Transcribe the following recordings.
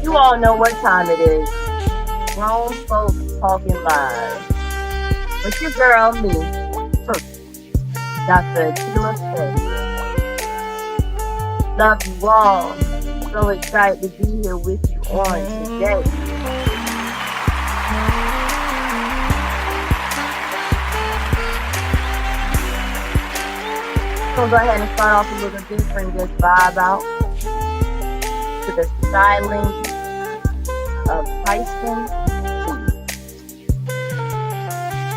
You all know what time it is. Grown folks talking live. With your girl, me, Dr. Acquillafaye. Love you all. So excited to be here with you on today. So go ahead and start off a little different, just vibe out to the styling of Tyson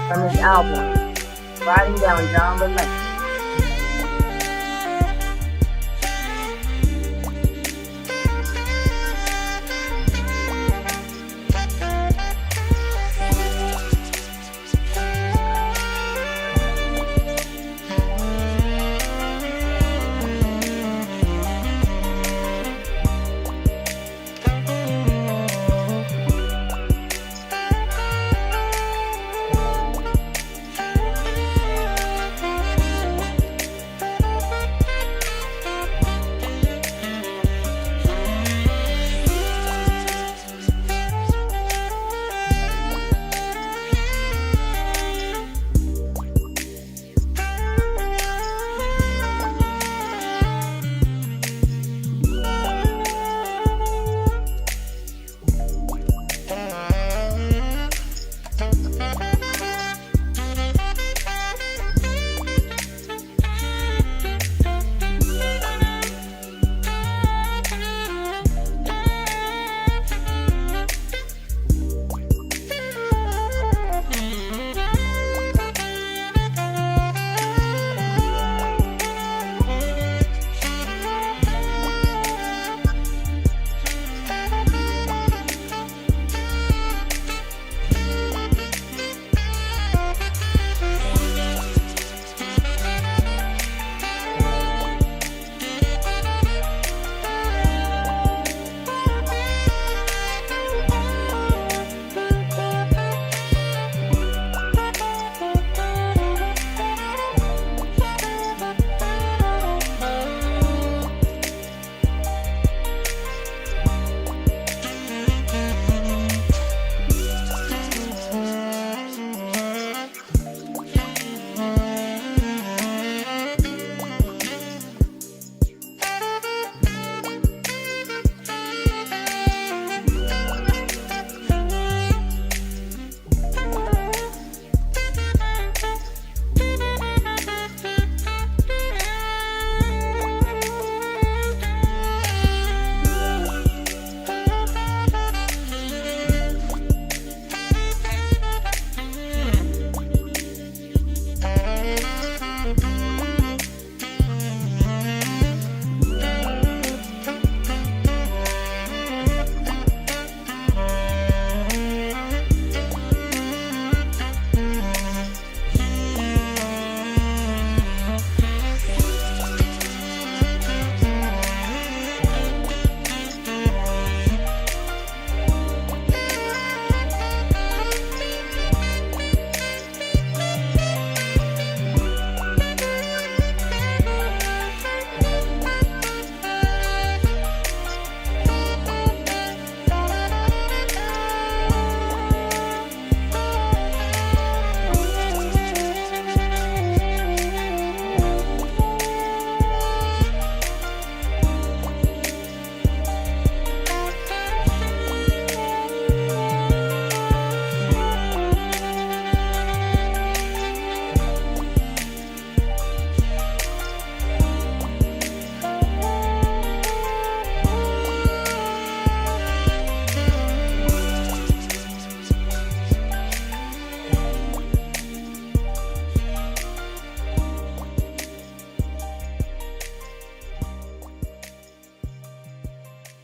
from his album, Riding Down John Lynch.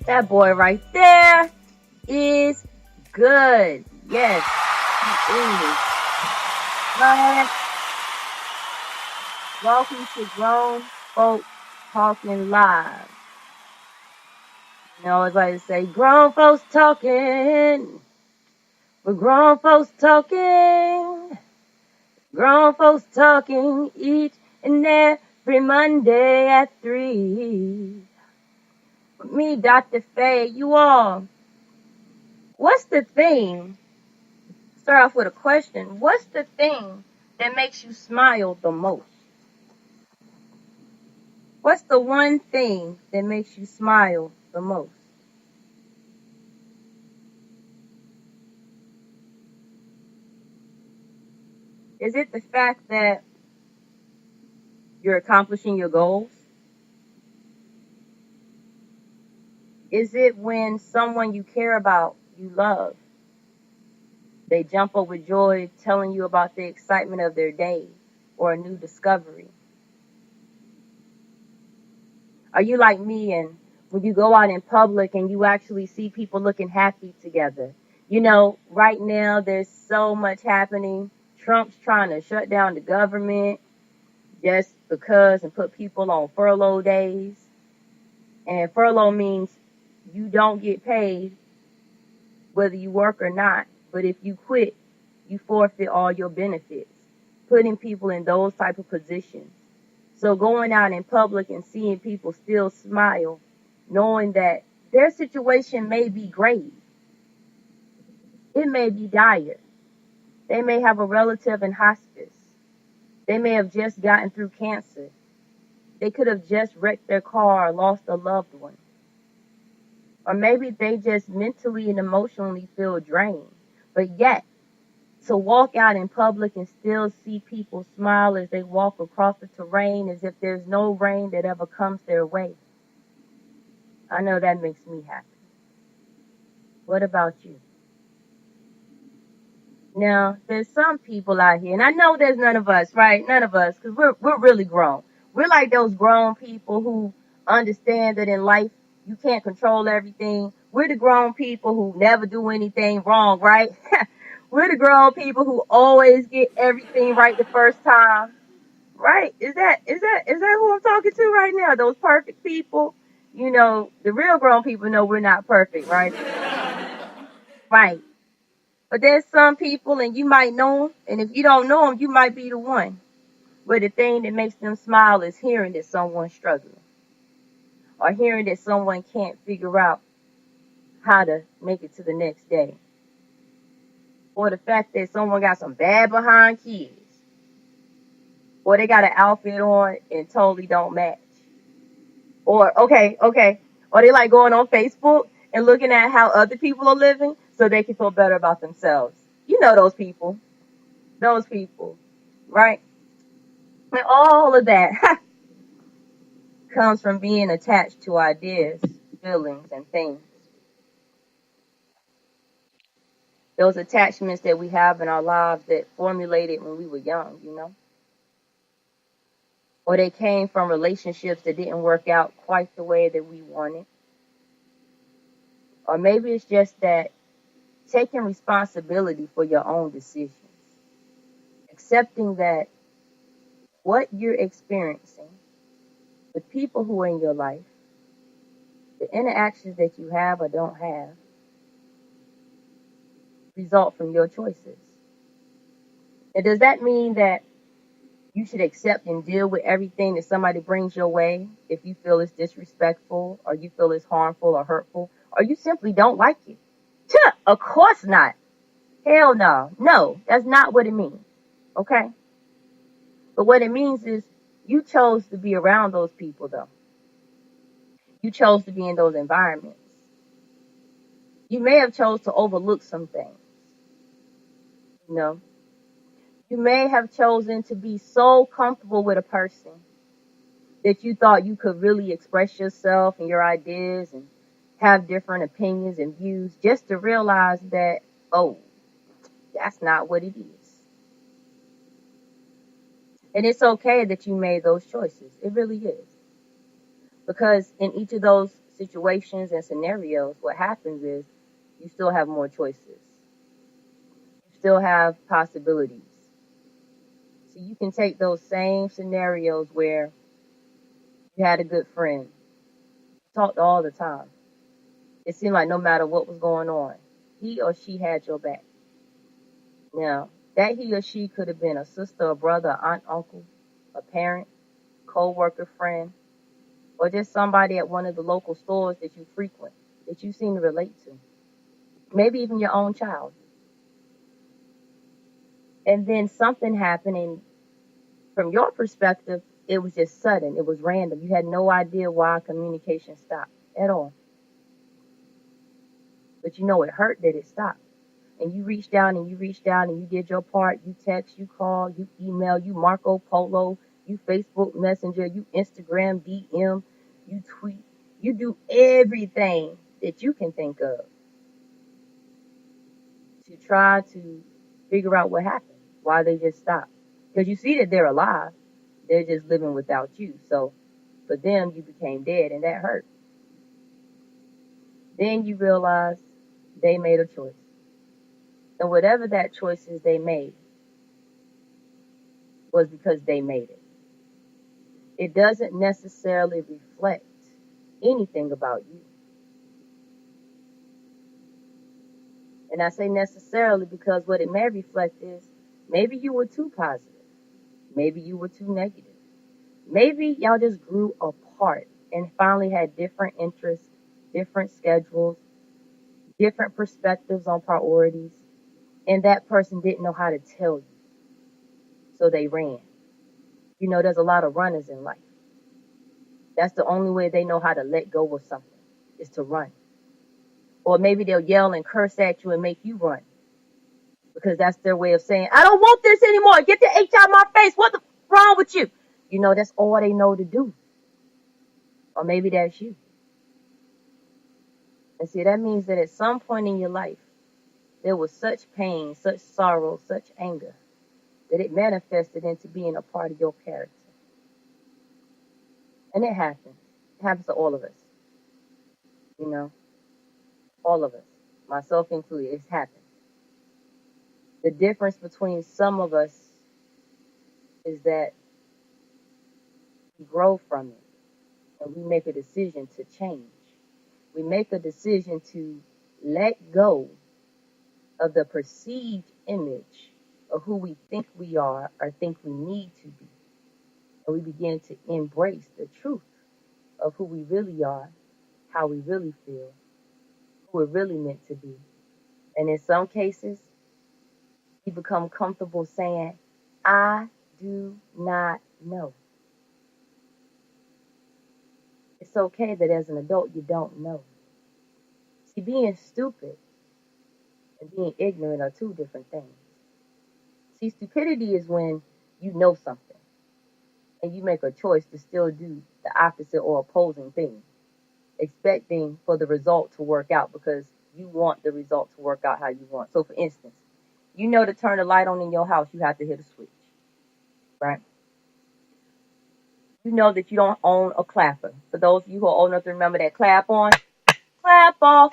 That boy right there is good. Yes, he is. Man, welcome to Grown Folks Talking Live. You know, I always like to say, grown folks talking. We're grown folks talking. Grown folks talking each and every Monday at 3. With me, Dr. Faye, you all What's the thing? Start off with a question. What's the thing that makes you smile the most? What's the one thing that makes you smile the most? Is it the fact that you're accomplishing your goals? Is it when someone you care about, you love, they jump up with joy telling you about the excitement of their day or a new discovery? Are you like me and when you go out in public and you actually see people looking happy together? You know, right now there's so much happening. Trump's trying to shut down the government just because and put people on furlough days. And furlough means you don't get paid whether you work or not. But if you quit, you forfeit all your benefits, putting people in those type of positions. So going out in public and seeing people still smile, knowing that their situation may be grave, it may be dire. They may have a relative in hospice. They may have just gotten through cancer. They could have just wrecked their car or lost a loved one. Or maybe they just mentally and emotionally feel drained. But yet, to walk out in public and still see people smile as they walk across the terrain as if there's no rain that ever comes their way, I know that makes me happy. What about you? Now, there's some people out here, and I know there's none of us, right? None of us, because we're really grown. We're like those grown people who understand that in life you can't control everything. We're the grown people who never do anything wrong, right? We're the grown people who always get everything right the first time, right? Is that who I'm talking to right now? Those perfect people. You know, the real grown people know we're not perfect, right? Right. But there's some people, and you might know them, and if you don't know them, you might be the one. Where the thing that makes them smile is hearing that someone's struggling, or hearing that someone can't figure out how to make it to the next day, or the fact that someone got some bad behind kids, or they got an outfit on and totally don't match, or okay, or they like going on Facebook and looking at how other people are living so they can feel better about themselves. You know those people, right? And all of that comes from being attached to ideas, feelings, and things. Those attachments that we have in our lives that formulated when we were young, you know? Or they came from relationships that didn't work out quite the way that we wanted. Or maybe it's just that taking responsibility for your own decisions, accepting that what you're experiencing, the people who are in your life, the interactions that you have or don't have, result from your choices. And does that mean that you should accept and deal with everything that somebody brings your way if you feel it's disrespectful or you feel it's harmful or hurtful or you simply don't like it? Of course not. Hell no. No, that's not what it means. Okay? But what it means is you chose to be around those people though. You chose to be in those environments. You may have chose to overlook some things. You know, you may have chosen to be so comfortable with a person that you thought you could really express yourself and your ideas and have different opinions and views just to realize that, oh, that's not what it is. And it's okay that you made those choices. It really is. Because in each of those situations and scenarios, what happens is you still have more choices. You still have possibilities. So you can take those same scenarios where you had a good friend, talked all the time. It seemed like no matter what was going on, he or she had your back. Now, that he or she could have been a sister, a brother, aunt, uncle, a parent, co-worker, friend, or just somebody at one of the local stores that you frequent, that you seem to relate to. maybe even your own child. And then something happened, and from your perspective, it was just sudden. It was random. You had no idea why communication stopped at all. But you know it hurt that it stopped. And you reached down and you reached out and you did your part. You text, you call, you email, you Marco Polo, you Facebook Messenger, you Instagram DM, you tweet. You do everything that you can think of to try to figure out what happened, why they just stopped. Because you see that they're alive. They're just living without you. So for them, you became dead, and that hurt. Then you realize they made a choice. And whatever that choice is they made was because they made it. It doesn't necessarily reflect anything about you. And I say necessarily because what it may reflect is maybe you were too positive. Maybe you were too negative. Maybe y'all just grew apart and finally had different interests, different schedules, different perspectives on priorities, and that person didn't know how to tell you. So they ran. You know, there's a lot of runners in life. That's the only way they know how to let go of something, is to run. Or maybe they'll yell and curse at you and make you run. Because that's their way of saying, I don't want this anymore. Get the H out of my face. What's wrong with you? You know, that's all they know to do. Or maybe that's you. And see, that means that at some point in your life, there was such pain, such sorrow, such anger, that it manifested into being a part of your character. And it happens. It happens to all of us. You know, all of us, myself included, it's happened. The difference between some of us is that we grow from it and we make a decision to change. We make a decision to let go of the perceived image of who we think we are or think we need to be. And we begin to embrace the truth of who we really are, how we really feel, who we're really meant to be. And in some cases, we become comfortable saying, I do not know. It's okay that as an adult you don't know. See, being stupid and being ignorant are two different things. See, stupidity is when you know something and you make a choice to still do the opposite or opposing thing, expecting for the result to work out because you want the result to work out how you want. So, for instance, you know to turn the light on in your house, you have to hit a switch, right? You know that you don't own a clapper. For those of you who are old enough to remember that clap on, clap off,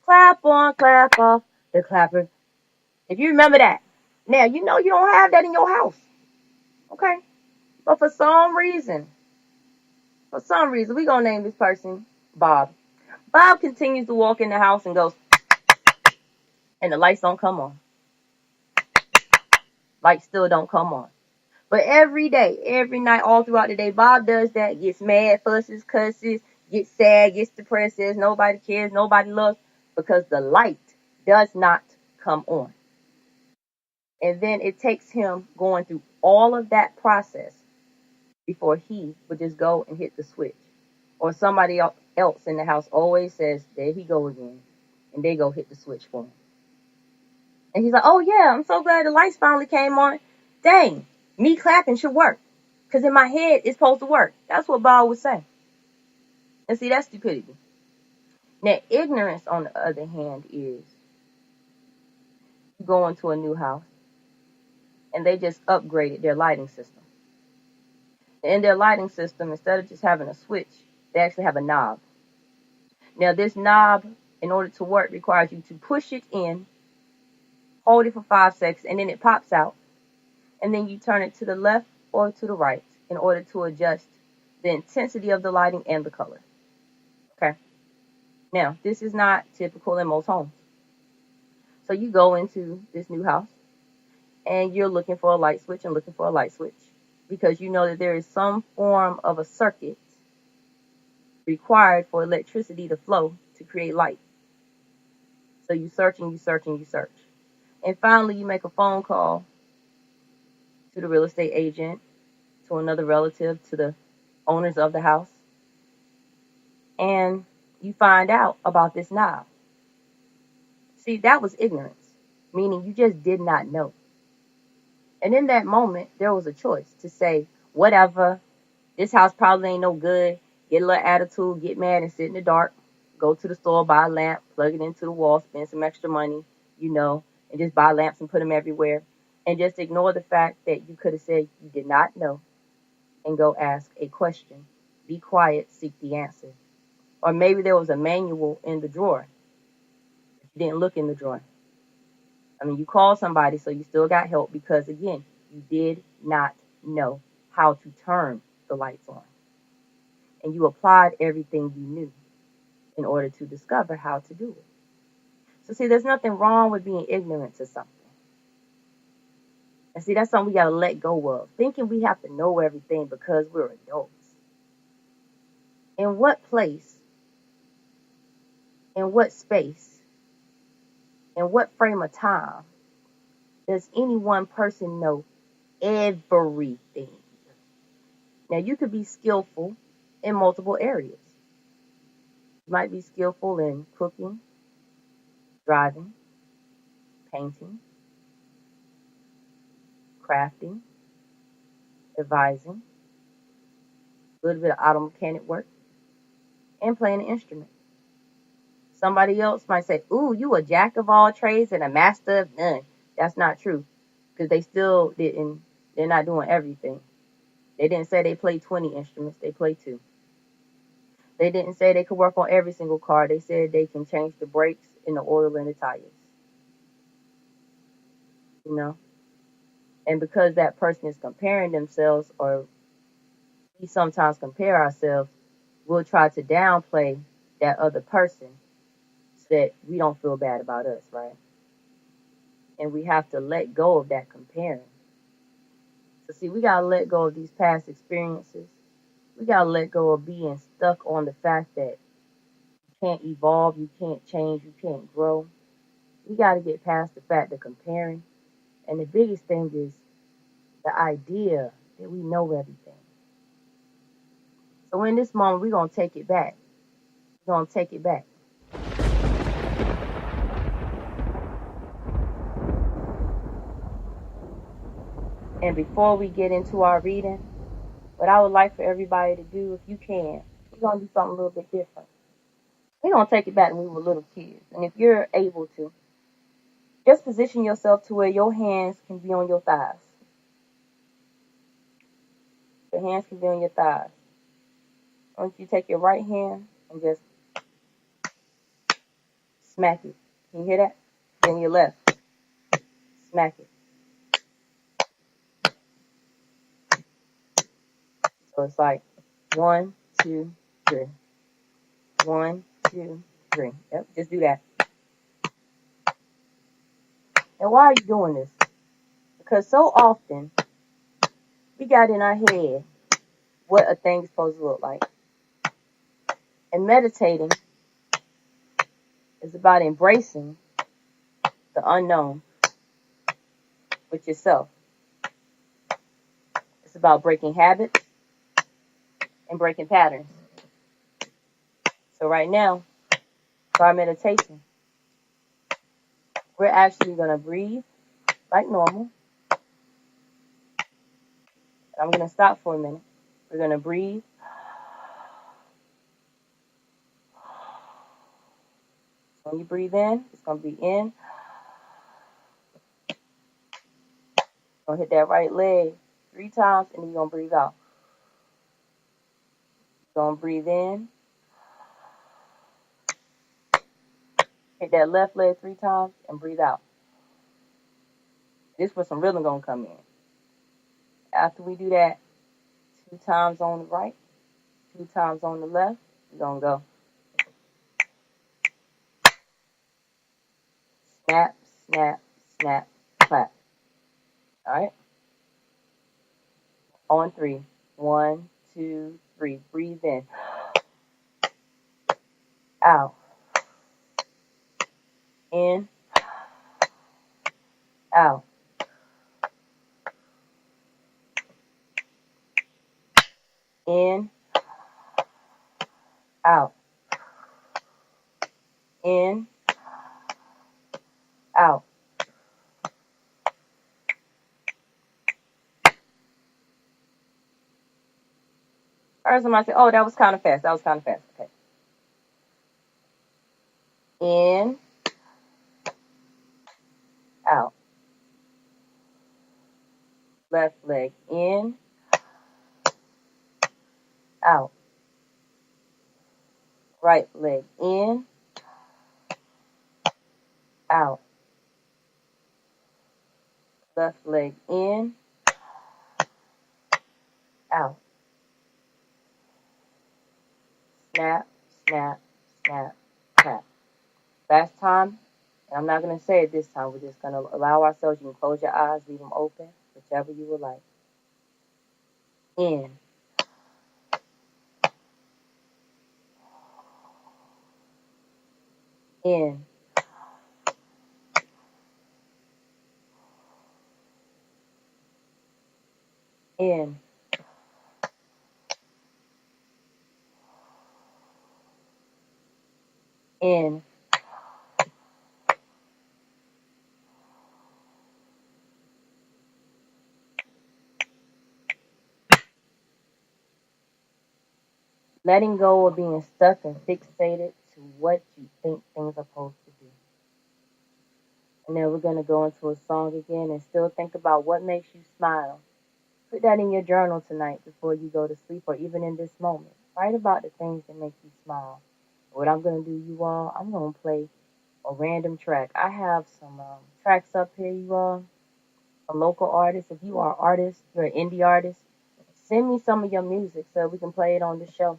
clap on, clap off, the clapper. If you remember that, now you know you don't have that in your house, okay? But for some reason, we're going to name this person Bob. Bob continues to walk in the house and goes, and the lights don't come on. Lights still don't come on. But every day, every night, all throughout the day, Bob does that, gets mad, fusses, cusses, gets sad, gets depressed, says nobody cares, nobody loves, because the light does not come on. And then it takes him going through all of that process before he would just go and hit the switch. Or somebody else in the house always says, there he go again. And they go hit the switch for him. And he's like, oh yeah, I'm so glad the lights finally came on. Dang, me clapping should work. Because in my head, it's supposed to work. That's what Bob would say. And see, that's stupidity. Now, ignorance, on the other hand, is you go into a new house and they just upgraded their lighting system. And in their lighting system, instead of just having a switch, they actually have a knob. Now, this knob, in order to work, requires you to push it in, hold it for 5 seconds, and then it pops out. And then you turn it to the left or to the right in order to adjust the intensity of the lighting and the color. Okay? Now, this is not typical in most homes. So you go into this new house and you're looking for a light switch and looking for a light switch because you know that there is some form of a circuit required for electricity to flow to create light. So you search and you search and you search. And finally, you make a phone call to the real estate agent, to another relative, to the owners of the house. And you find out about this knob. See, that was ignorance, meaning you just did not know. And in that moment, there was a choice to say, whatever, this house probably ain't no good, get a little attitude, get mad and sit in the dark, go to the store, buy a lamp, plug it into the wall, spend some extra money, and just buy lamps and put them everywhere. And just ignore the fact that you could have said you did not know and go ask a question. Be quiet, seek the answer. Or maybe there was a manual in the drawer. You didn't look in the drawer. I mean, you called somebody, so you still got help because, again, you did not know how to turn the lights on. And you applied everything you knew in order to discover how to do it. So, see, there's nothing wrong with being ignorant to something. And see, that's something we got to let go of. Thinking we have to know everything because we're adults. In what place, in what space, in what frame of time does any one person know everything? Now, you could be skillful in multiple areas. You might be skillful in cooking, driving, painting, crafting, advising, a little bit of auto mechanic work, and playing an instrument. Somebody else might say, ooh, you a jack of all trades and a master of none. That's not true, because they're not doing everything. They didn't say they play 20 instruments, they play 2. They didn't say they could work on every single car. They said they can change the brakes and the oil and the tires. And because that person is comparing themselves, or we sometimes compare ourselves, we'll try to downplay that other person so that we don't feel bad about us, right? And we have to let go of that comparing. So see, we got to let go of these past experiences. We got to let go of being stuck on the fact that you can't evolve, you can't change, you can't grow. We got to get past the fact of comparing. And the biggest thing is the idea that we know everything. So in this moment, we're going to take it back. We're going to take it back. And before we get into our reading, what I would like for everybody to do, if you can, we're going to do something a little bit different. We're going to take it back when we were little kids. And if you're able to, just position yourself to where your hands can be on your thighs. Your hands can be on your thighs. I want you to take your right hand and just smack it. Can you hear that? Then your left. Smack it. So it's like 1, 2, 3. 1, 2, 3. Yep, just do that. And why are you doing this? Because so often we got in our head what a thing's supposed to look like. And meditating is about embracing the unknown with yourself. It's about breaking habits and breaking patterns. So right now, for our meditation, we're actually going to breathe like normal. I'm going to stop for a minute. We're going to breathe. So when you breathe in, it's going to be in. You're going to hit that right leg 3 times, and then you're going to breathe out. You're going to breathe in. Hit that left leg 3 times, and breathe out. This is where some rhythm going to come in. After we do that, 2 times on the right, 2 times on the left, we're going to go. Snap, snap, snap, clap. All right? On 3. 1, 2, 3. Breathe in. Out. out, in, out, in, out. First time I say, oh, that was kind of fast. That was kind of fast. Okay. In, out. Left leg in, out. Right leg in, out. Left leg in, out. Snap, snap, snap, snap. Last time, and I'm not going to say it this time. We're just going to allow ourselves. You can close your eyes, leave them open, whichever you would like. In, in, in, in, letting go of being stuck and fixated to what you think things are supposed to be. And then we're going to go into a song again and still think about what makes you smile. Put that in your journal tonight before you go to sleep or even in this moment. Write about the things that make you smile. What I'm going to do, you all, I'm going to play a random track. I have some tracks up here, you all, from local artists. If you are an artist, you're an indie artist, send me some of your music so we can play it on the show.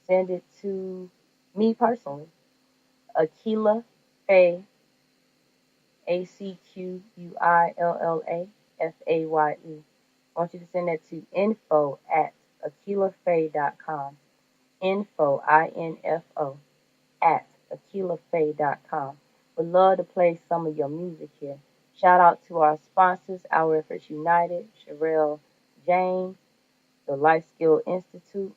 Send it to me personally, acquillafaye, ACQUILLAFAYE. I want you to send that to info@acquillafaye.com. Info, INFO, @acquillafaye.com. Would love to play some of your music here. Shout out to our sponsors, Our Efforts United, Sherelle James, the Life Skill Institute.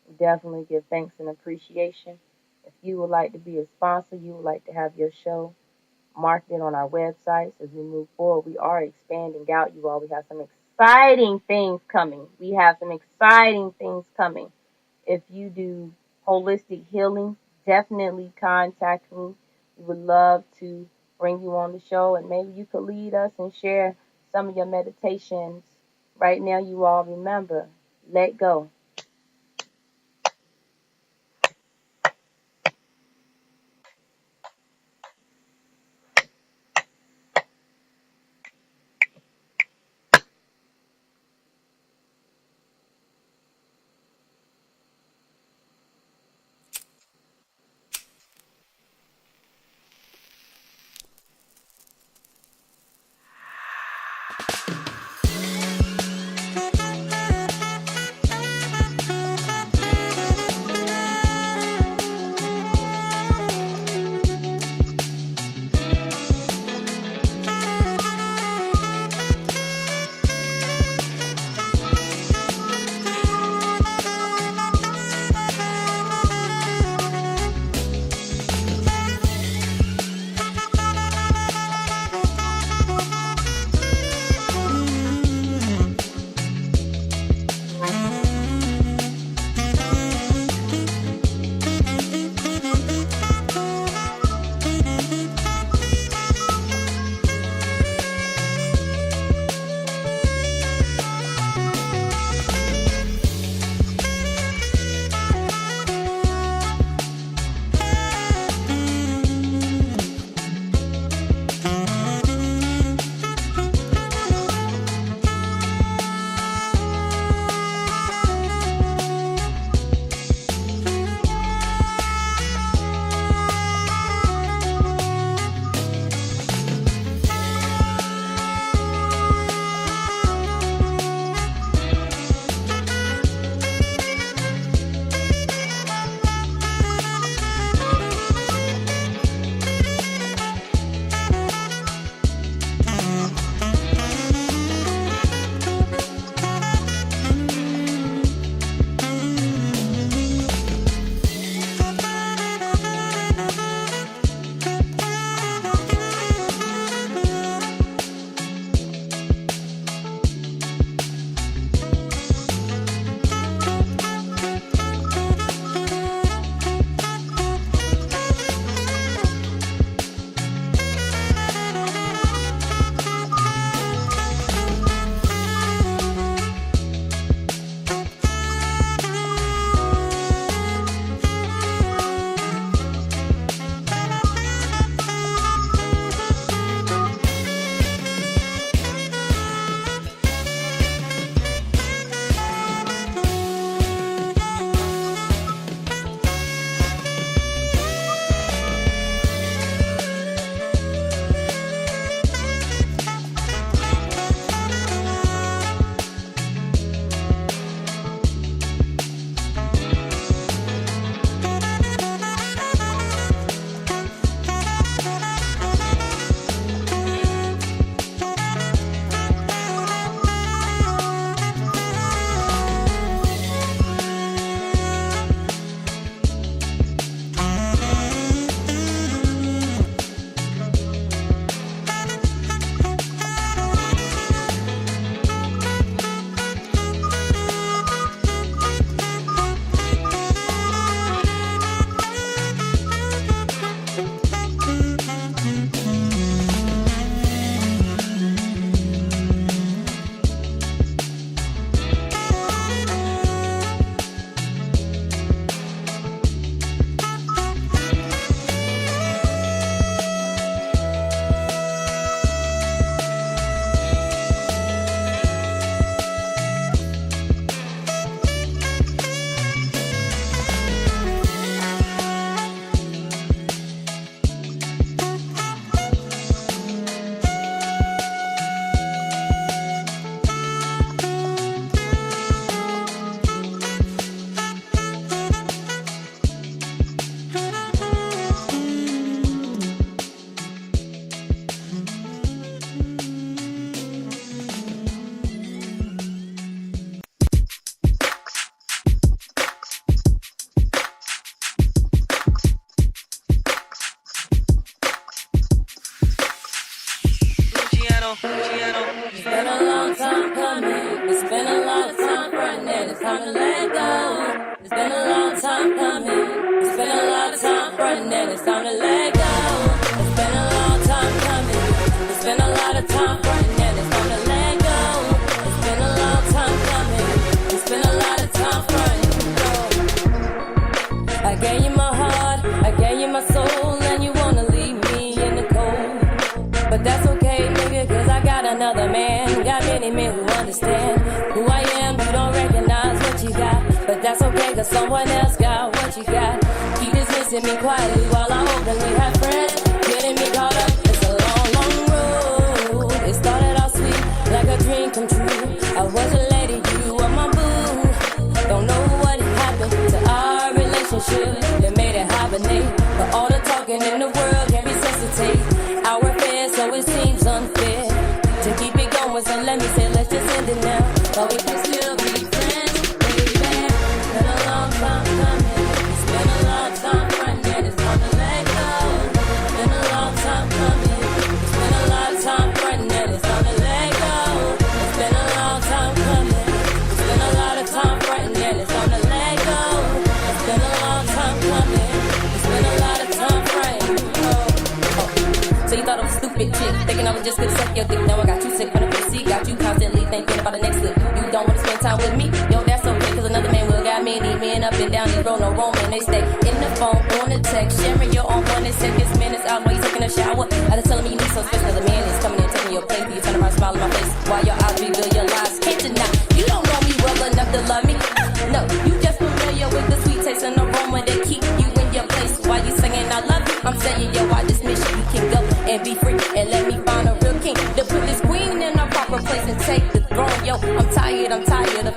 We definitely give thanks and appreciation. If you would like to be a sponsor, you would like to have your show marketed on our websites as we move forward. We are expanding out, you all. We have some exciting things coming. If you do holistic healing, definitely contact me. We would love to bring you on the show, and maybe you could lead us and share some of your meditations. Right now, you all remember, let go. It's been a long time coming. It's been a long time running. It's time to let go. It's been a long time coming. It's been a long time running. It's time to let go. It's been a long time coming. It's been a lot of time running. It's time to let go. It's been a long time coming. It's been a lot of time running. I gave you my heart. I gave you my soul, and you wanna leave me in the cold. But that's okay, nigga, cause I got another man. Got many men who understand who I am. You don't recognize what you got, but that's okay, cause someone else got what you got. Keep dismissing me quietly while I openly have friends. Getting me caught up, it's a long, long road. It started off sweet, like a dream come true. I was a lady, you were my boo. Don't know what happened to our relationship that made it hibernate. But all the talking in the world can resuscitate our affairs, so it seems unfair to keep it going. So let me say, let's just end it now, but we can still be friends, baby. It's been a long time coming. It's been a long time running. It's time to let go. It's been a long time coming. It's been a long time running. It's time to let go. It's been a long time coming. It's been a lot of time running. It's time to let go. It's been a long time coming. It's been a lot of time running. So you thought I was a stupid chick, thinking I was just gonna suck your dick. Now I got you sick on the PC, got you constantly thinking about the next lick. You don't wanna spend time with me? Yo, that's okay, cause another man will got many men up and down these road, no roaming. They stay in the phone, on the text, sharing your own 1 seconds, minutes out while you taking a shower. I just telling me you need some space, another man is coming in, taking your place. You turn around, smile in my face, while your eyes reveal your lies. Can't deny, you don't know me well enough to love me. No, you just familiar with the sweet taste and aroma that keep you in your place. While you singing I love you, I'm saying yo, I dismiss you. You can go and be free and let me find a real king to put this queen in her proper place and take the throne. Yo, I'm tired of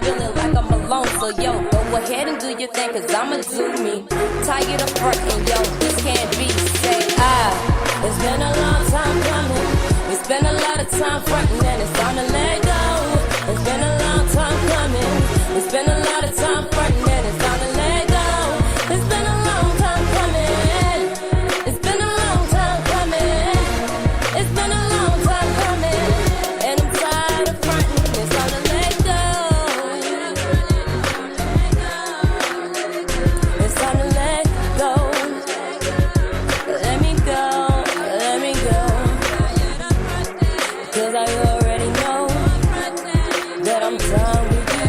feeling like I'm alone. So yo, go ahead and do your thing, cause I'ma do me. Tired of frontin', yo, this can't be. Say it's been a long time coming. It's been a lot of time frontin' and it's time to let go. It's been a long time coming. It's been a lot of time frontin' and it's time to let go. It's been a long time coming. It's been a long time coming. It's been a long time coming. And I'm tired of frontin'. It's time to let go. It's time to let go. Let me go. Let me go. Cause I already know that I'm done with you.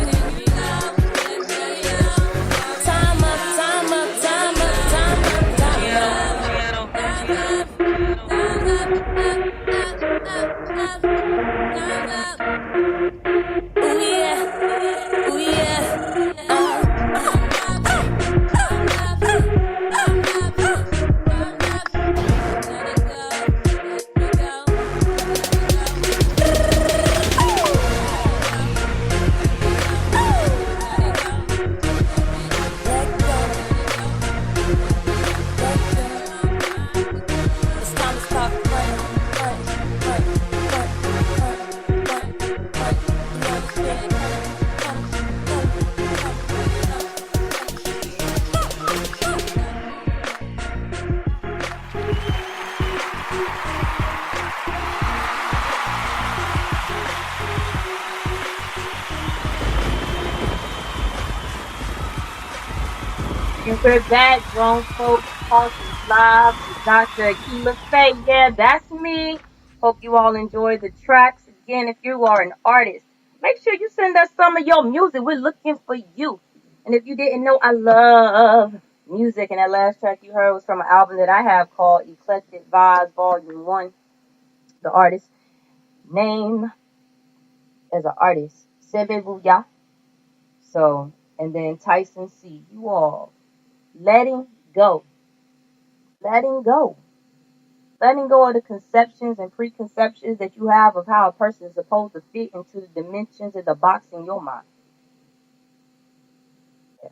Time up, time up, time up, time up, time up. Ooh yeah, ooh yeah. It's time to stop running. And we're back, grown folks talking live with Dr. Acquillafaye. Yeah, that's me. Hope you all enjoy the tracks. Again, if you are an artist, make sure you send us some of your music. We're looking for you. And if you didn't know, I love music. And that last track you heard was from an album that I have called Eclectic Vibes Volume 1. The artist name as an artist, Sebe Booyah. So, and then Tyson C. You all letting go. Letting go. Letting go of the conceptions and preconceptions that you have of how a person is supposed to fit into the dimensions of the box in your mind. Yeah.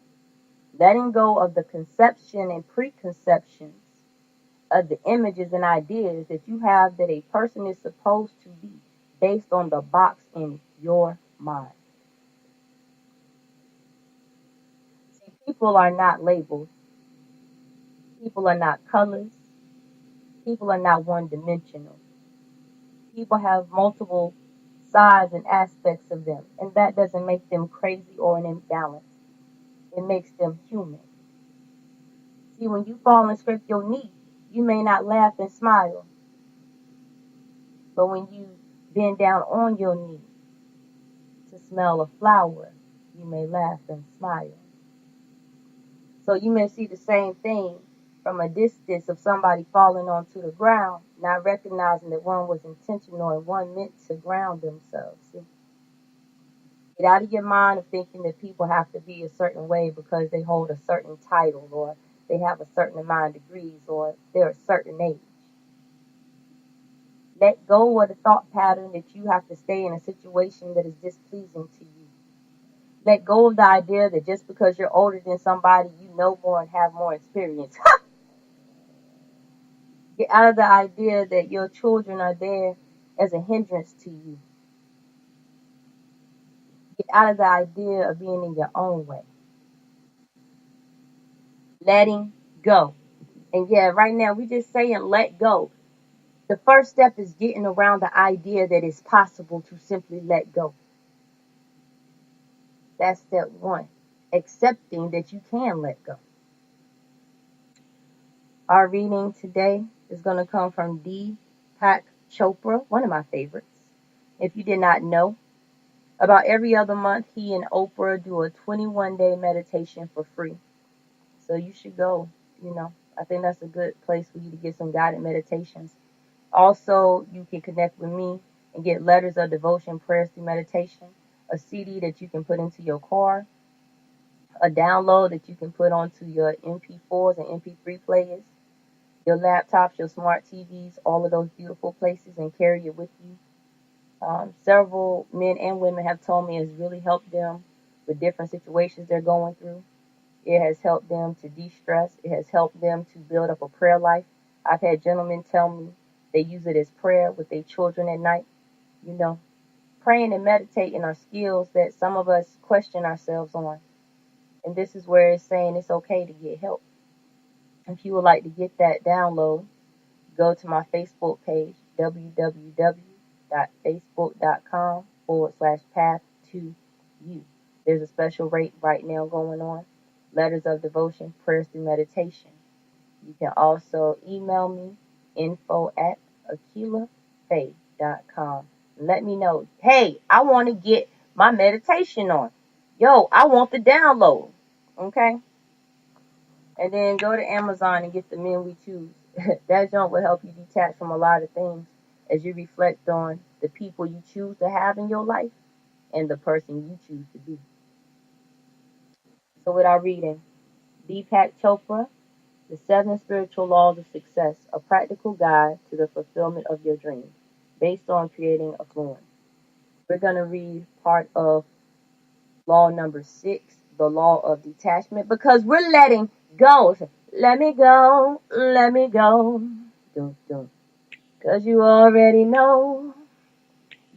Letting go of the conception and preconceptions of the images and ideas that you have that a person is supposed to be based on the box in your mind. See, people are not labels. People are not colors. People are not one dimensional. People have multiple sides and aspects of them, and that doesn't make them crazy or an imbalance. It makes them human. See, when you fall and scrape your knee, you may not laugh and smile, but when you bend down on your knee to smell a flower, you may laugh and smile. So you may see the same thing from a distance of somebody falling onto the ground, not recognizing that one was intentional and one meant to ground themselves. See? Get out of your mind of thinking that people have to be a certain way because they hold a certain title or they have a certain amount of degrees or they're a certain age. Let go of the thought pattern that you have to stay in a situation that is displeasing to you. Let go of the idea that just because you're older than somebody, you know more and have more experience. Get out of the idea that your children are there as a hindrance to you. Get out of the idea of being in your own way. Letting go. And yeah, right now we just saying let go. The first step is getting around the idea that it's possible to simply let go. That's step one. Accepting that you can let go. Our reading today is going to come from Deepak Chopra, one of my favorites. If you did not know, about every other month, he and Oprah do a 21-day meditation for free. So you should go, I think that's a good place for you to get some guided meditations. Also, you can connect with me and get letters of devotion, prayers through meditation, a CD that you can put into your car, a download that you can put onto your MP4s and MP3 players, your laptops, your smart TVs, all of those beautiful places, and carry it with you. Several men and women have told me it's really helped them with different situations they're going through. It has helped them to de-stress. It has helped them to build up a prayer life. I've had gentlemen tell me they use it as prayer with their children at night. Praying and meditating are skills that some of us question ourselves on. And this is where it's saying it's okay to get help. If you would like to get that download, go to my Facebook page, www.facebook.com/path to you. There's a special rate right now going on. Letters of devotion, prayers through meditation. You can also email me, info@acquillafaye.com. Let me know, hey, I want to get my meditation on. Yo, I want the download. Okay? And then go to Amazon and get the Men We Choose. That junk will help you detach from a lot of things as you reflect on the people you choose to have in your life and the person you choose to be. So with our reading, Deepak Chopra, The 7 Spiritual Laws of Success, a practical guide to the fulfillment of your dreams, based on creating affluence. We're going to read part of law number 6, the law of detachment, because we're letting go. Let me go, let me go. Because you already know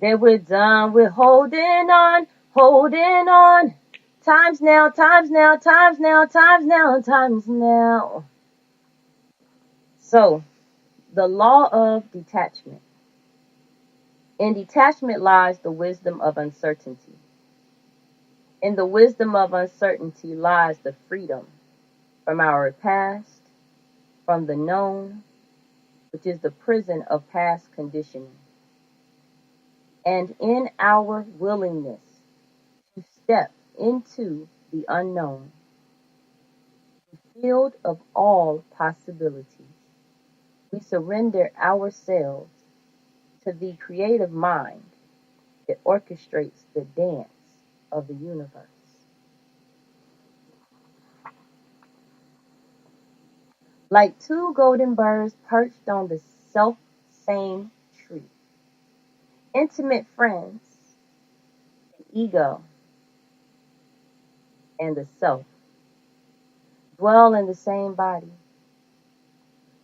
that we're done with holding on, holding on. Times now, times now, times now, times now, times now. So, the law of detachment. In detachment lies the wisdom of uncertainty. In the wisdom of uncertainty lies the freedom from our past, from the known, which is the prison of past conditioning, and in our willingness to step into the unknown, the field of all possibilities. We surrender ourselves to the creative mind that orchestrates the dance of the universe. Like two golden birds perched on the self same tree, intimate friends, the ego and the self dwell in the same body.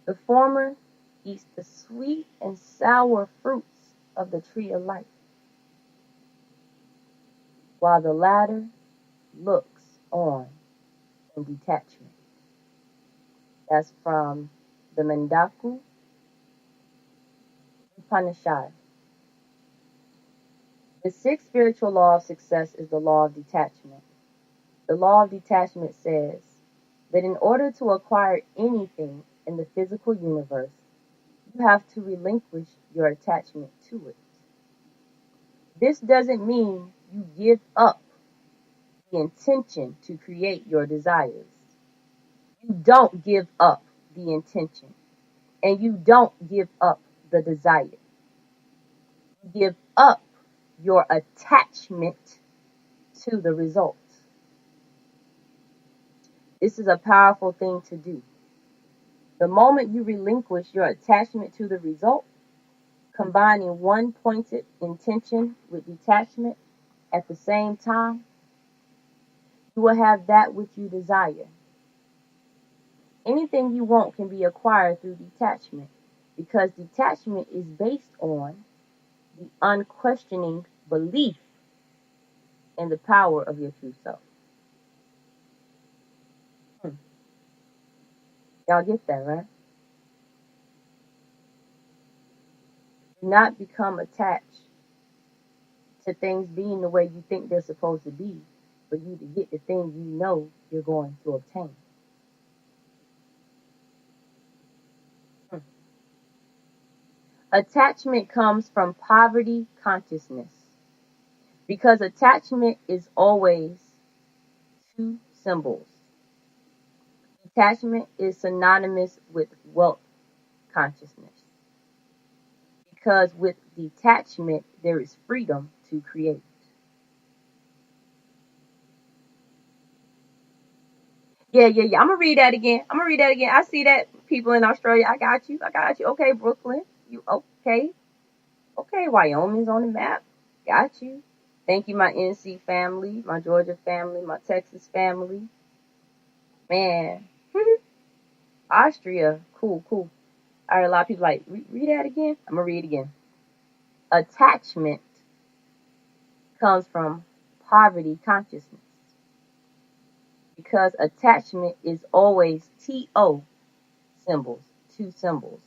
The former eats the sweet and sour fruits of the tree of life, while the latter looks on in detachment. That's from the Mendaku Upanishad. The sixth spiritual law of success is the law of detachment. The law of detachment says that in order to acquire anything in the physical universe, you have to relinquish your attachment to it. This doesn't mean you give up the intention to create your desires. You don't give up the intention, and you don't give up the desire. You give up your attachment to the result. This is a powerful thing to do. The moment you relinquish your attachment to the result, combining one pointed intention with detachment at the same time, you will have that which you desire. Anything you want can be acquired through detachment because detachment is based on the unquestioning belief in the power of your true self. Y'all get that, right? Do not become attached to things being the way you think they're supposed to be for you to get the thing you know you're going to obtain. Attachment comes from poverty consciousness because attachment is always two symbols. Detachment is synonymous with wealth consciousness because with detachment there is freedom to create. Yeah. I'm gonna read that again. I see that people in Australia. I got you. Okay, Brooklyn. You okay? Okay, Wyoming's on the map. Got you. Thank you, my NC family, my Georgia family, my Texas family. Man, Austria, cool. I heard a lot of people like, read that again. I'm gonna read it again. Attachment comes from poverty consciousness because attachment is always TO symbols, two symbols.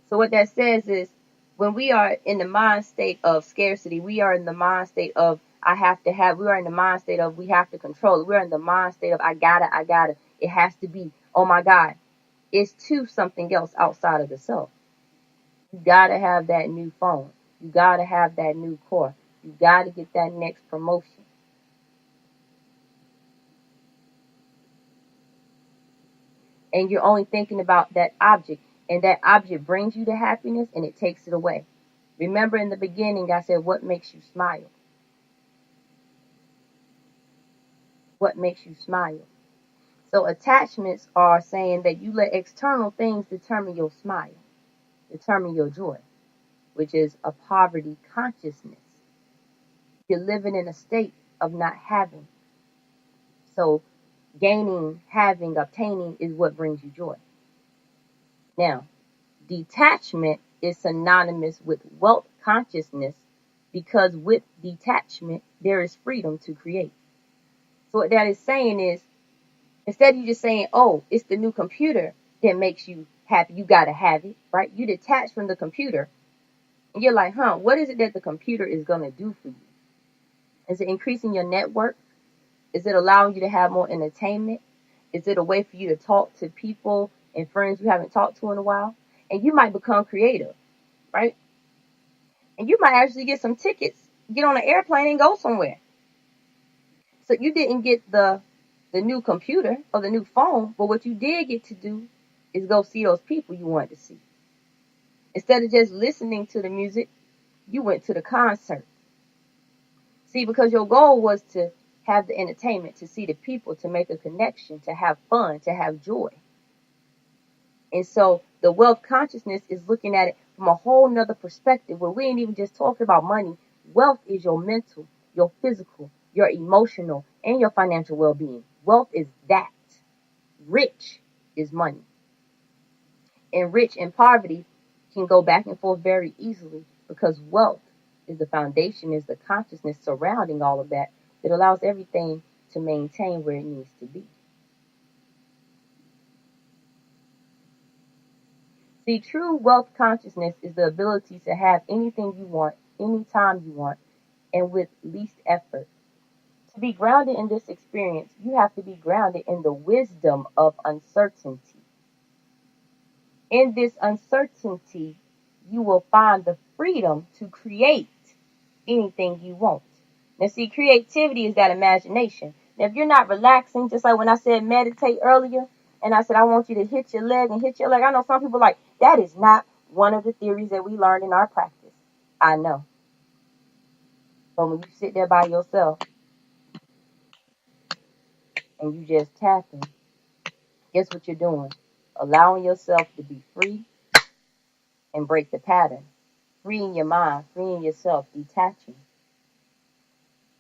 So what that says is when we are in the mind state of scarcity, we are in the mind state of I have to have, we are in the mind state of we have to control it. We're in the mind state of I gotta. It has to be, oh my God. It's to something else outside of the self. You gotta have that new phone. You gotta have that new car. You gotta get that next promotion. And you're only thinking about that object. And that object brings you to happiness and it takes it away. Remember in the beginning, I said, what makes you smile? What makes you smile? So attachments are saying that you let external things determine your smile, determine your joy, which is a poverty consciousness. You're living in a state of not having. So gaining, having, obtaining is what brings you joy. Now, detachment is synonymous with wealth consciousness because with detachment, there is freedom to create. So what that is saying is, instead of you just saying, oh, it's the new computer that makes you happy, you got to have it, right? You detach from the computer and you're like, what is it that the computer is going to do for you? Is it increasing your network? Is it allowing you to have more entertainment? Is it a way for you to talk to people and friends you haven't talked to in a while? And you might become creative, right? And you might actually get some tickets, get on an airplane and go somewhere. So you didn't get the new computer or the new phone, but what you did get to do is go see those people you wanted to see. Instead of just listening to the music, you went to the concert. See, because your goal was to have the entertainment, to see the people, to make a connection, to have fun, to have joy. And so the wealth consciousness is looking at it from a whole nother perspective where we ain't even just talking about money. Wealth is your mental, your physical, your emotional, and your financial well-being. Wealth is that. Rich is money. And rich and poverty can go back and forth very easily because wealth is the foundation, is the consciousness surrounding all of that that allows everything to maintain where it needs to be. See, true wealth consciousness is the ability to have anything you want anytime you want and with least effort. To be grounded in this experience, you have to be grounded in the wisdom of uncertainty. In this uncertainty, you will find the freedom to create anything you want. Now, see, creativity is that imagination. Now, if you're not relaxing, just like when I said meditate earlier, and I said I want you to hit your leg and hit your leg, I know some people like, that is not one of the theories that we learned in our practice. I know. But when you sit there by yourself and you just tapping, guess what you're doing? Allowing yourself to be free and break the pattern. Freeing your mind, freeing yourself, detaching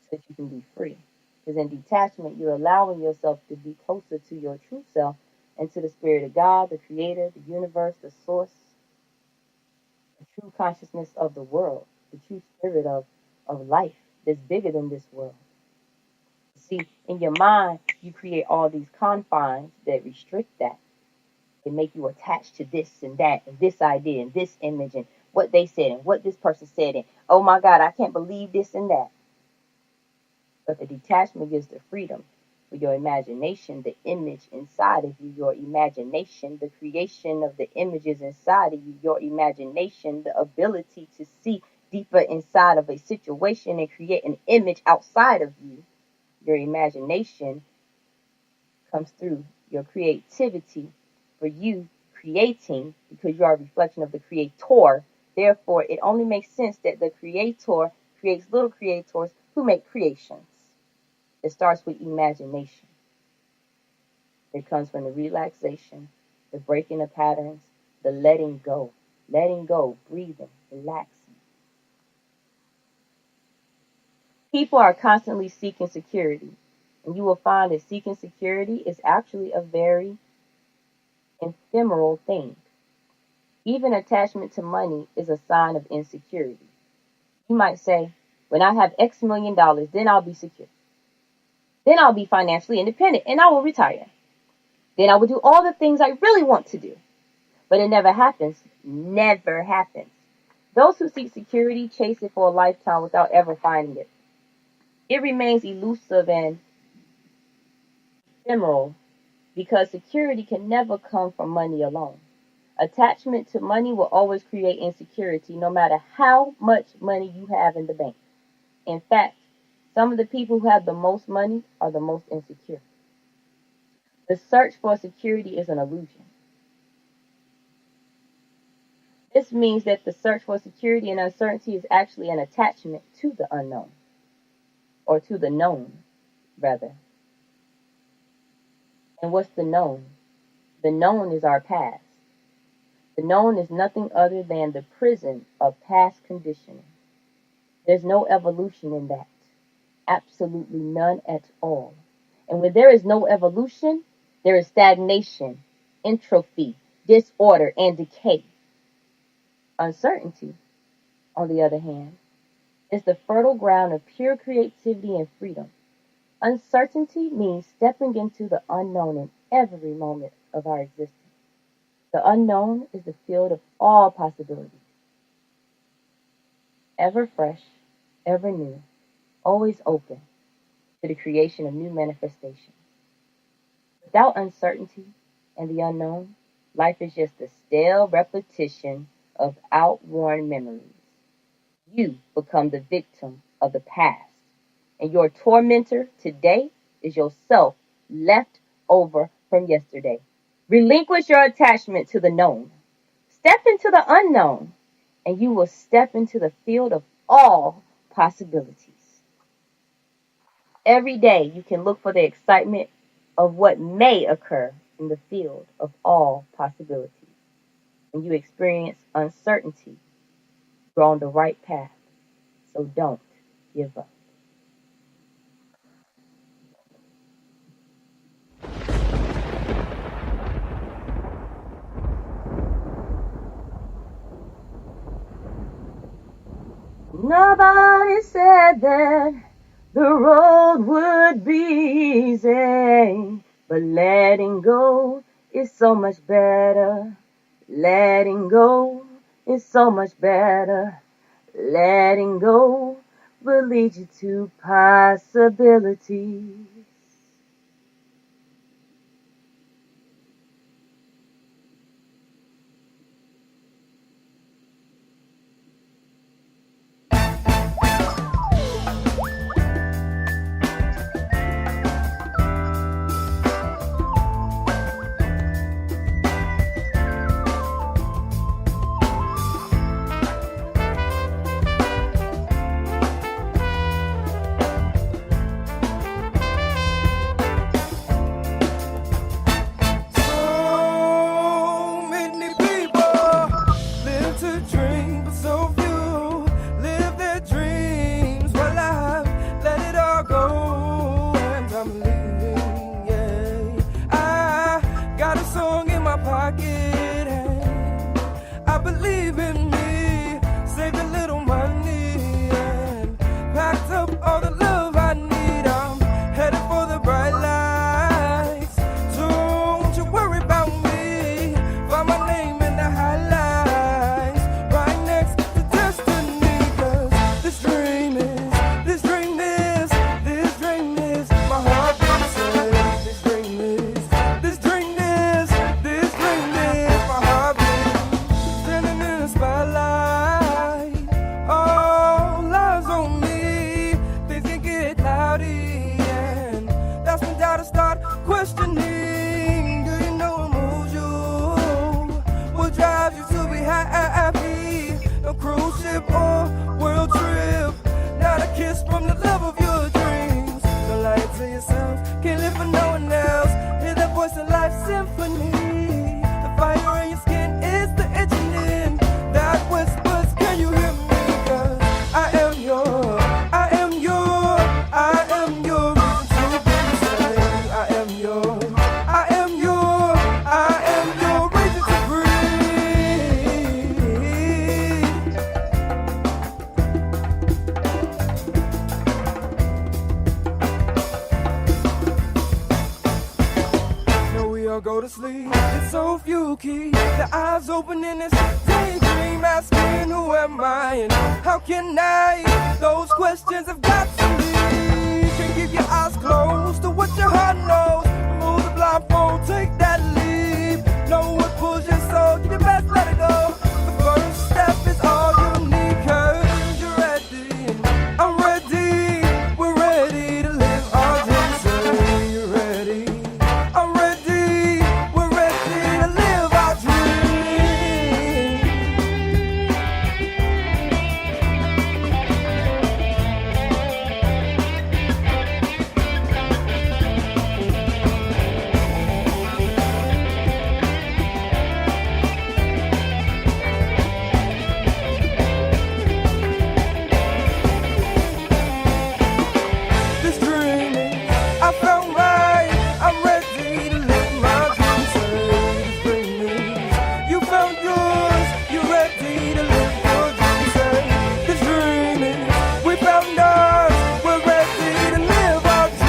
so that you can be free. Because in detachment, you're allowing yourself to be closer to your true self and to the spirit of God, the creator, the universe, the source, the true consciousness of the world, the true spirit of life that's bigger than this world. See, in your mind, you create all these confines that restrict that. They make you attached to this and that and this idea and this image and what they said and what this person said and oh my God, I can't believe this and that. But the detachment gives the freedom for your imagination, the image inside of you, your imagination, the creation of the images inside of you, your imagination, the ability to see deeper inside of a situation and create an image outside of you. Your imagination comes through your creativity for you creating because you are a reflection of the creator. Therefore, it only makes sense that the creator creates little creators who make creations. It starts with imagination. It comes from the relaxation, the breaking of patterns, the letting go, breathing, relaxing. People are constantly seeking security, and you will find that seeking security is actually a very ephemeral thing. Even attachment to money is a sign of insecurity. You might say, when I have X million dollars, then I'll be secure. Then I'll be financially independent and I will retire. Then I will do all the things I really want to do. But it never happens. Never happens. Those who seek security chase it for a lifetime without ever finding it. It remains elusive and ephemeral because security can never come from money alone. Attachment to money will always create insecurity no matter how much money you have in the bank. In fact, some of the people who have the most money are the most insecure. The search for security is an illusion. This means that the search for security and uncertainty is actually an attachment to the unknown, or to the known, rather. And what's the known? The known is our past. The known is nothing other than the prison of past conditioning. There's no evolution in that. Absolutely none at all. And when there is no evolution, there is stagnation, entropy, disorder, and decay. Uncertainty, on the other hand, is the fertile ground of pure creativity and freedom. Uncertainty means stepping into the unknown in every moment of our existence. The unknown is the field of all possibilities, ever fresh, ever new, always open to the creation of new manifestations. Without uncertainty and the unknown, life is just a stale repetition of outworn memories. You become the victim of the past, and your tormentor today is yourself left over from yesterday. Relinquish your attachment to the known. Step into the unknown, and you will step into the field of all possibilities. Every day you can look for the excitement of what may occur in the field of all possibilities. When you experience uncertainty, you're on the right path. So don't give up. Nobody said that the road would be easy, but letting go is so much better. Letting go is so much better. Letting go will lead you to possibilities. So many people live to dream, but so few live their dreams. Well, I've let it all go, and I'm leaving. Yeah, I got a song in my pocket, and I believe in me. Saved a little money and packed up all the love I need. I'm headed for the bright lights. Don't you worry about me. Find my name in the highlights, right next to destiny. 'Cause this dream is, this dream is, this dream is my heart beating. This dream is, this dream is, this dream is my heart beating. Standing in the spotlight, all eyes on me. Things can get cloudy, and that's when doubters start questioning. Do you know what moves you? What drives you to be happy? No cruise ship or world trip, not a kiss from the love of your dreams. Don't lie to yourself, can't live for no one else. Hear that voice in life's symphony. The fire in your skin is the engine that whispers, can you hear me? 'Cause I am your, I am your, I am your reason to be saved. I am your, I am your, I am your reason to breathe. Now we all go to sleep. It's so few keep the eyes open in this daydream, asking who am I and how can I? Those questions have got to leave. Can keep your eyes closed to what your heart knows. Remove the blindfold, take that leap. Know what pulls your soul, give your best, let it go. The first step is all you need, 'cause you're ready. I'm ready, we're ready to live our dreams. Say you're ready. I'm ready, we're ready to live our dreams. This dream is, I found mine. I'm ready to live my dreams. Say this dream is, you found yours. You're ready to live your dreams. Say this dream is, we found ours. We're ready to live our dreams.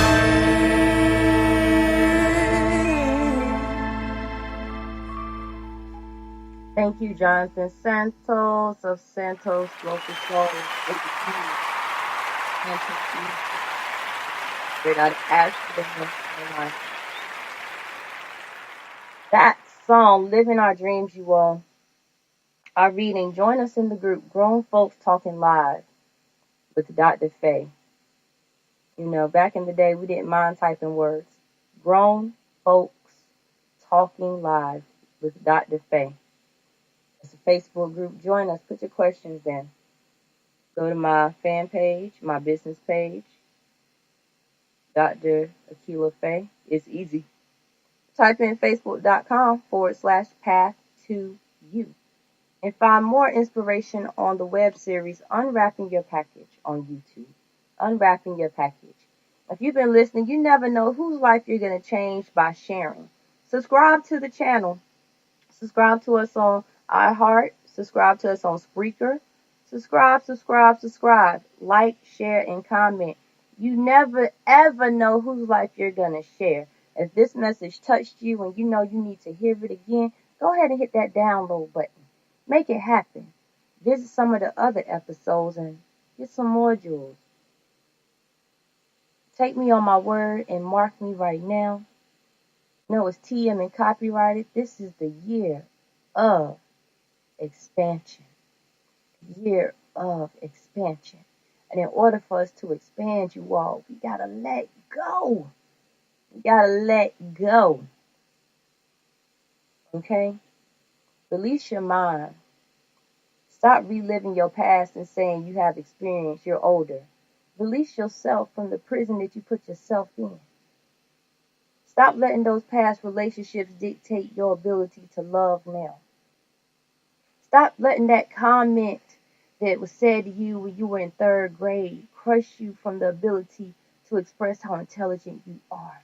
Thank you, Jonathan Santos of Santos Local Soul. Straight out of Asheville, North Carolina. That song, Living Our Dreams, you all are reading. Join us in the group, Grown Folks Talking Live with Dr. Faye. You know, back in the day, we didn't mind typing words. Grown Folks Talking Live with Dr. Faye. It's a Facebook group. Join us. Put your questions in. Go to my fan page, my business page, Dr. Acquillafaye. It's easy. Type in facebook.com/path to you. And find more inspiration on the web series Unwrapping Your Package on YouTube. Unwrapping Your Package. If you've been listening, you never know whose life you're going to change by sharing. Subscribe to the channel. Subscribe to us on iHeart. Subscribe to us on Spreaker. Subscribe. Like, share, and comment. You never, ever know whose life you're going to share. If this message touched you and you know you need to hear it again, go ahead and hit that download button. Make it happen. Visit some of the other episodes and get some more jewels. Take me on my word and mark me right now. No, it's TM and copyrighted. This is the year of expansion. Year of expansion. And in order for us to expand, you all, we gotta let go. We gotta let go. Okay? Release your mind. Stop reliving your past and saying you have experience, you're older. Release yourself from the prison that you put yourself in. Stop letting those past relationships dictate your ability to love now. Stop letting that comment that was said to you when you were in third grade crush you from the ability to express how intelligent you are.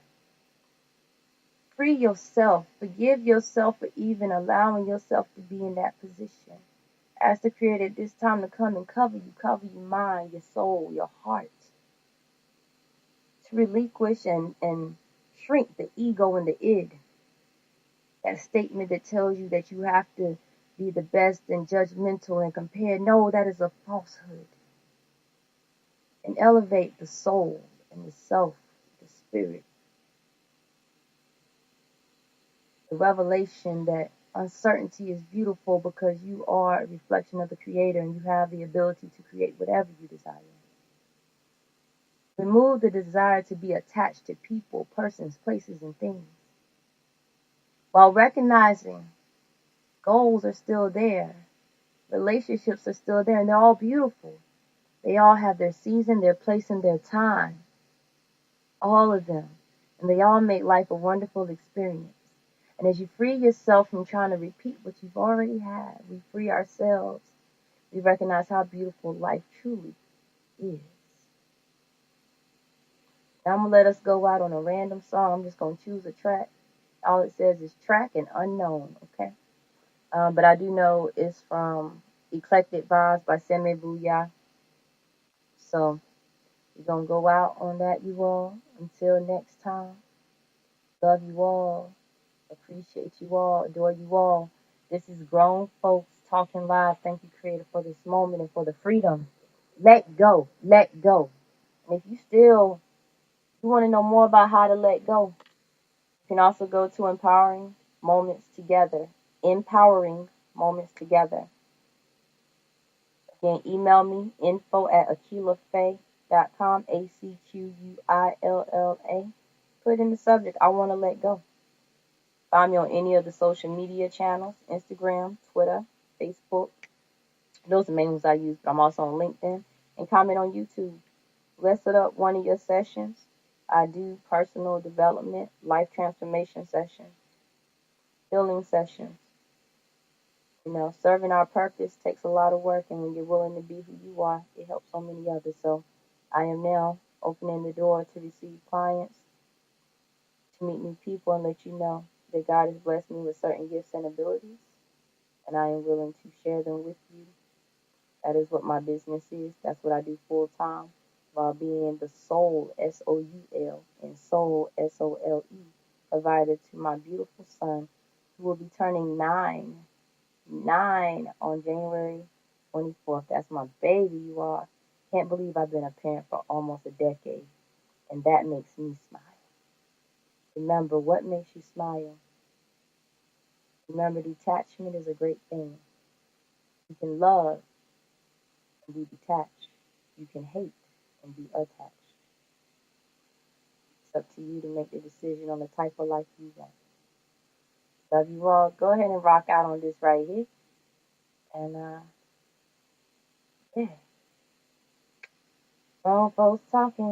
Free yourself. Forgive yourself for even allowing yourself to be in that position. Ask the Creator at this time to come and cover your mind, your soul, your heart. To relinquish and shrink the ego and the id. That statement that tells you that you have to be the best and judgmental and compare. No, that is a falsehood. And elevate the soul and the self, the spirit. The revelation that uncertainty is beautiful because you are a reflection of the Creator and you have the ability to create whatever you desire. Remove the desire to be attached to people, persons, places, and things. While recognizing goals are still there, relationships are still there, and they're all beautiful. They all have their season, their place, and their time. All of them. And they all make life a wonderful experience. And as you free yourself from trying to repeat what you've already had, we free ourselves. We recognize how beautiful life truly is. Now I'm going to let us go out on a random song. I'm just going to choose a track. All it says is track and unknown, okay? But I do know it's from Eclectic Vibes by Seme Booyah. So we're going to go out on that, you all. Until next time, love you all. Appreciate you all. Adore you all. This is Grown Folks Talking Live. Thank you, Creator, for this moment and for the freedom. Let go. Let go. And if you want to know more about how to let go, you can also go to Empowering Moments Together. Empowering Moments Together. Again, email me, info@acquillafaye.com, ACQUILLA. Put in the subject, I want to let go. Find me on any of the social media channels, Instagram, Twitter, Facebook. Those are the main ones I use, but I'm also on LinkedIn. And comment on YouTube. Let's set up one of your sessions. I do personal development, life transformation sessions, healing sessions. You know, serving our purpose takes a lot of work, and when you're willing to be who you are, it helps so many others. So I am now opening the door to receive clients, to meet new people, and let you know that God has blessed me with certain gifts and abilities, and I am willing to share them with you. That is what my business is. That's what I do full time, while being the soul, SOUL, and soul, SOLE, provider to my beautiful son, who will be turning 9 on January 24th. That's my baby, you all. Can't believe I've been a parent for almost a decade, and that makes me smile. Remember, what makes you smile? Remember, detachment is a great thing. You can love and be detached. You can hate and be attached. It's up to you to make the decision on the type of life you want. Love you all. Go ahead and rock out on this right here. And, yeah. Grown folks talking.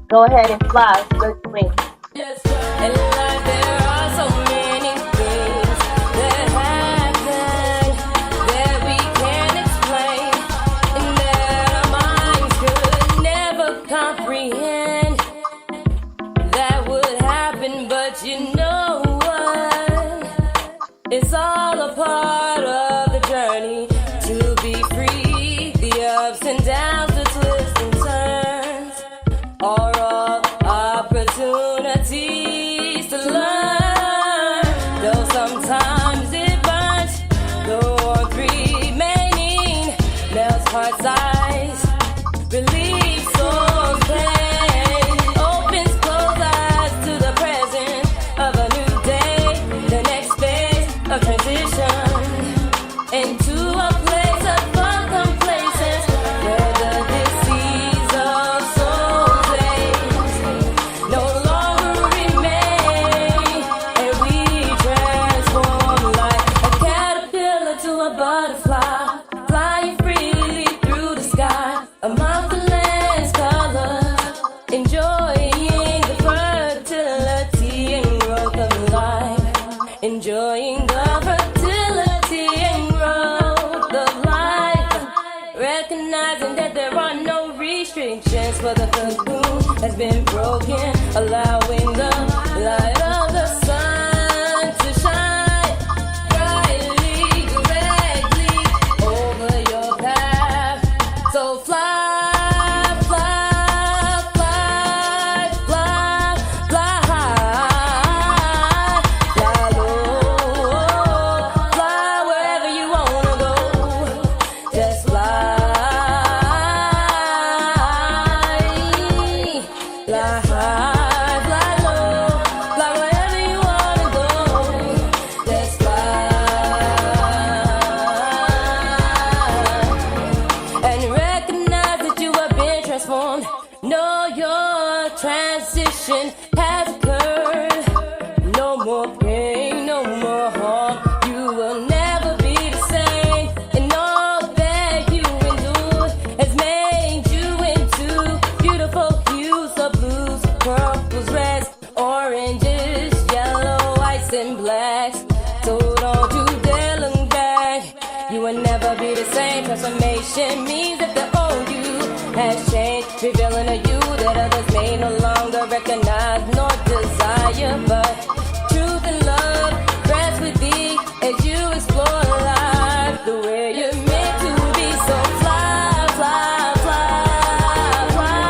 Go ahead and fly. Let's swing. Yes, in life there are so many things that happen that we can't explain, and that our minds could never comprehend. That would happen, but you know what? It's all a part of the journey to be free. The ups and downs, the twists and turns are all opportunities. restrictions for the cocoon has been broken, allowing the light of the sun to shine brightly, directly over your path. So fly, fly, fly, fly, fly high, fly low, fly wherever you wanna go. Just fly, fly high, fly low, fly wherever you wanna go. Just fly. And recognize that you have been transformed. Know your transition has occurred. No more pain, no more harm. You will never be the same. And all that you endured has made you into beautiful hues of blues, purples, reds, oranges, yellow, whites, and blacks. So don't you dare look back. You will never be the same. Transformation means that the old you has changed, revealing a you that others may no longer recognize nor desire. But truth and love rest with thee as you explore life the way you're meant to be. So fly, fly, fly, fly,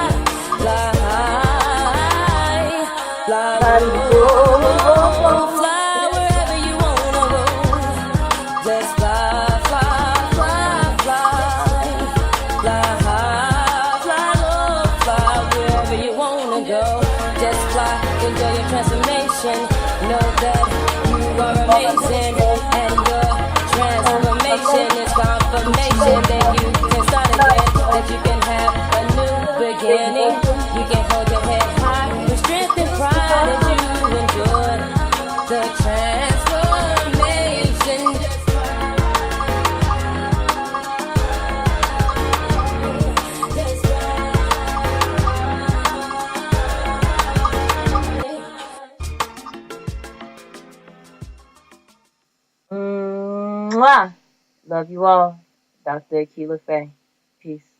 fly high, fly low, fly wherever you wanna go. Just fly, fly, fly, fly, fly high, fly low, fly wherever you wanna go. Just fly, enjoy your transformation. Know that you are amazing, and your transformation is confirmation that you can start again, that you can have a new beginning. You can hold your head high with strength and pride as you enjoy the transformation. Mwah. Love you all. Dr. Acquillafaye. Peace.